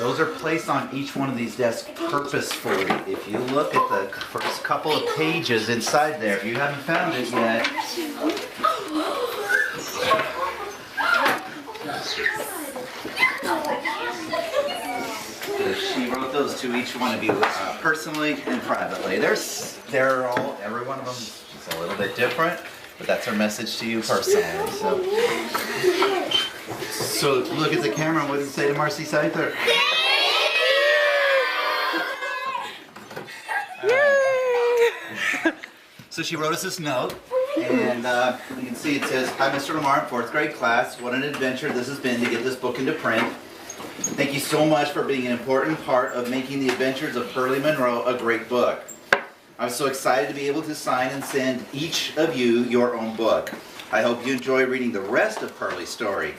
Those are placed on each one of these desks purposefully. If you look at the first couple of pages inside there, if you haven't found it yet, she wrote those to each one of you personally and privately. They're all, every one of them is just a little bit different, but that's her message to you personally. So look at the camera. What does it say to Marcy Scyther? So she wrote us this note, and you can see it says, "Hi, Mr. Lamar, 4th grade class. What an adventure this has been to get this book into print. Thank you so much for being an important part of making The Adventures of Pearley Monroe a great book. I'm so excited to be able to sign and send each of you your own book. I hope you enjoy reading the rest of Pearley's story.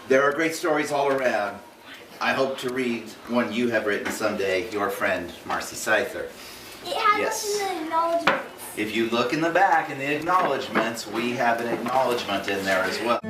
There are great stories all around. I hope to read one you have written someday, your friend, Marcy Scyther." It has an acknowledgement. If you look in the back in the acknowledgements, we have an acknowledgement in there as well.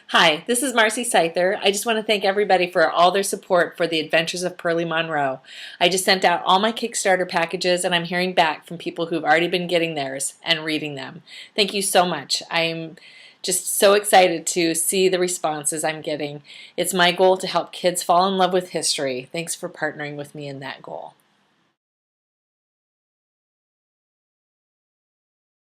Hi, this is Marcy Scyther. I just want to thank everybody for all their support for The Adventures of Pearley Monroe. I just sent out all my Kickstarter packages and I'm hearing back from people who've already been getting theirs and reading them. Thank you so much. I'm just so excited to see the responses I'm getting. It's my goal to help kids fall in love with history. Thanks for partnering with me in that goal.